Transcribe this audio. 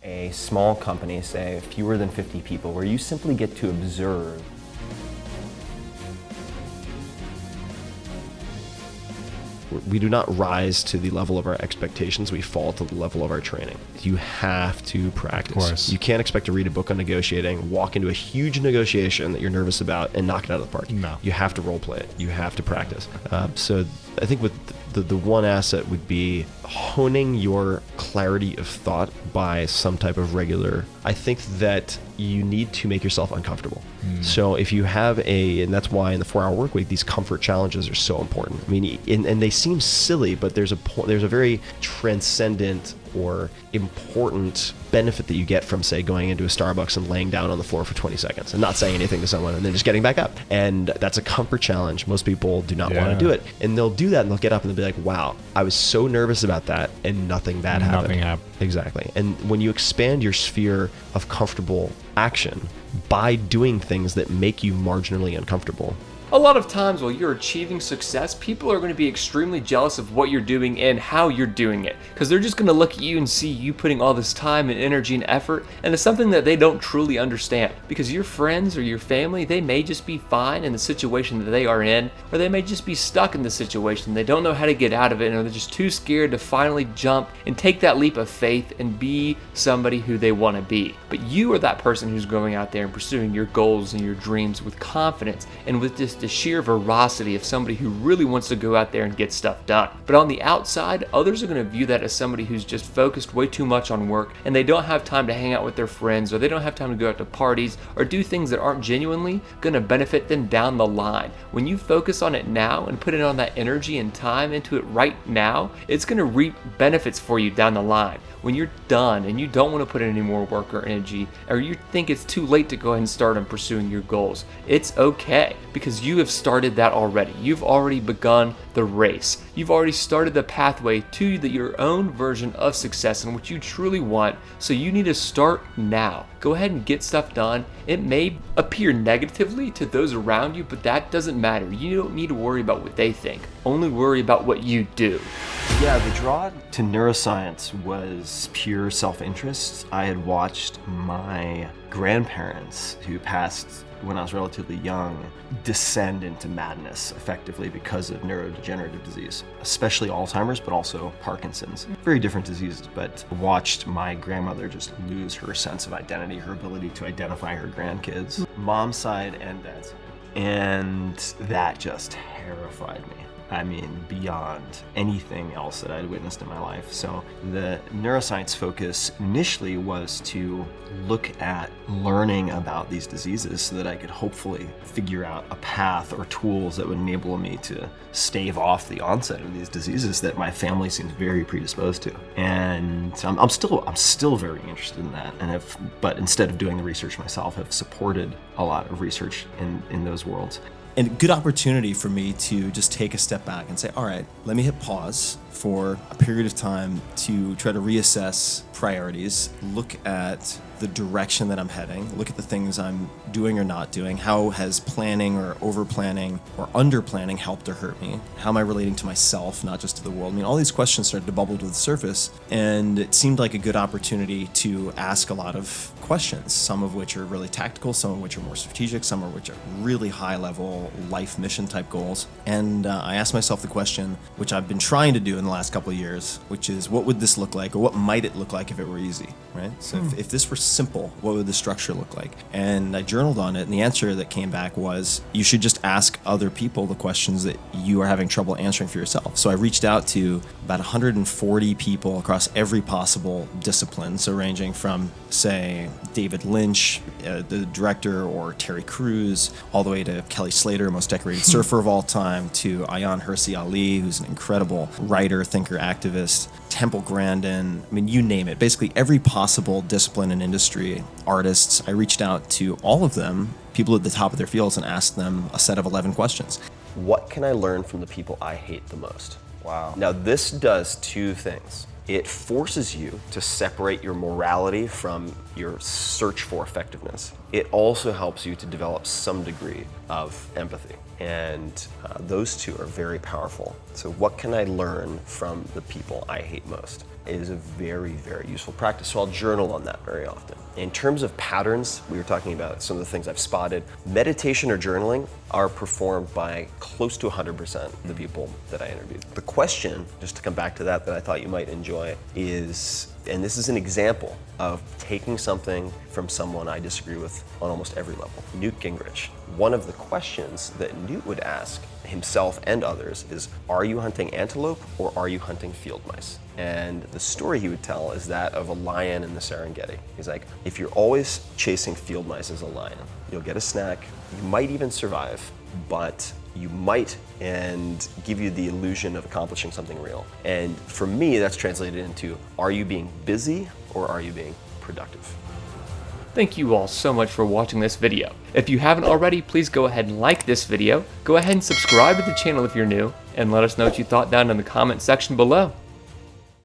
a small company, say fewer than 50 people, where you simply get to observe we do not rise to the level of our expectations, we fall to the level of our training. You have to practice. Of course. You can't expect to read a book on negotiating, walk into a huge negotiation that you're nervous about, and knock it out of the park. No. You have to role play it. You have to practice. So I think with the one asset would be honing your clarity of thought by some type of regular. I think that you need to make yourself uncomfortable. So if you have and that's why in the 4-hour work week, these comfort challenges are so important. I mean, and they seem silly, but there's a very transcendent or important benefit that you get from, say, going into a Starbucks and laying down on the floor for 20 seconds and not saying anything to someone and then just getting back up. And that's a comfort challenge. Most people do not want to do it. And they'll do that and they'll get up and they'll be like, wow, I was so nervous about that and nothing bad happened. Nothing happened. Exactly. And when you expand your sphere of comfortable action by doing things that make you marginally uncomfortable, A lot of times while you're achieving success, people are going to be extremely jealous of what you're doing and how you're doing it, because they're just going to look at you and see you putting all this time and energy and effort, and it's something that they don't truly understand, because your friends or your family, they may just be fine in the situation that they are in, or they may just be stuck in the situation. They don't know how to get out of it, and they're just too scared to finally jump and take that leap of faith and be somebody who they want to be. But you are that person who's going out there and pursuing your goals and your dreams with confidence and with just the sheer veracity of somebody who really wants to go out there and get stuff done. But on the outside, others are going to view that as somebody who's just focused way too much on work, and they don't have time to hang out with their friends, or they don't have time to go out to parties or do things that aren't genuinely going to benefit them down the line. When you focus on it now and put in on that energy and time into it right now, it's going to reap benefits for you down the line. When you're done and you don't want to put in any more work or energy, or you think it's too late to go ahead and start on pursuing your goals, it's okay, because you have started that already. You've already begun the race. You've already started the pathway to your own version of success and what you truly want. So you need to start now. Go ahead and get stuff done. It may appear negatively to those around you, but that doesn't matter. You don't need to worry about what they think. Only worry about what you do. Yeah, the draw to neuroscience was pure self-interest. I had watched my grandparents, who passed when I was relatively young, descend into madness effectively because of neurodegenerative disease, especially Alzheimer's, but also Parkinson's. Very different diseases, but watched my grandmother just lose her sense of identity, her ability to identify her grandkids, mom's side and dad's side. And that just terrified me. I mean, beyond anything else that I'd witnessed in my life. So the neuroscience focus initially was to look at learning about these diseases so that I could hopefully figure out a path or tools that would enable me to stave off the onset of these diseases that my family seems very predisposed to. And I'm still very interested in that. And but instead of doing the research myself, have supported a lot of research in those worlds. And a good opportunity for me to just take a step back and say, all right, let me hit pause for a period of time to try to reassess priorities, look at the direction that I'm heading, look at the things I'm doing or not doing. How has planning or over planning or under planning helped or hurt me? How am I relating to myself, not just to the world? I mean, all these questions started to bubble to the surface, and it seemed like a good opportunity to ask a lot of questions, some of which are really tactical, some of which are more strategic, some of which are really high level life mission type goals. And I asked myself the question, which I've been trying to do in the last couple of years, which is, what would this look like, or what might it look like if it were easy, right? So if this were simple, what would the structure look like? And I journaled on it, and the answer that came back was, you should just ask other people the questions that you are having trouble answering for yourself. So I reached out to about 140 people across every possible discipline, so ranging from, say, David Lynch, the director, or Terry Crews, all the way to Kelly Slater, most decorated surfer of all time, to Ayaan Hirsi Ali, who's an incredible writer, thinker, activist, Temple Grandin, I mean, you name it. Basically every possible discipline and industry, artists. I reached out to all of them, people at the top of their fields, and asked them a set of 11 questions. What can I learn from the people I hate the most? Wow. Now this does two things. It forces you to separate your morality from your search for effectiveness. It also helps you to develop some degree of empathy. And those two are very powerful. So what can I learn from the people I hate most? is a very, very useful practice. So I'll journal on that very often. In terms of patterns, we were talking about some of the things I've spotted. Meditation or journaling are performed by close to 100% of the people that I interviewed. The question, just to come back to that I thought you might enjoy is, and this is an example of taking something from someone I disagree with on almost every level, Newt Gingrich. One of the questions that Newt would ask himself and others is, are you hunting antelope or are you hunting field mice? And the story he would tell is that of a lion in the Serengeti. He's like, if you're always chasing field mice as a lion, you'll get a snack, you might even survive, but you might and give you the illusion of accomplishing something real. And for me, that's translated into, are you being busy or are you being productive? Thank you all so much for watching this video. If you haven't already, please go ahead and like this video. Go ahead and subscribe to the channel if you're new, and let us know what you thought down in the comment section below.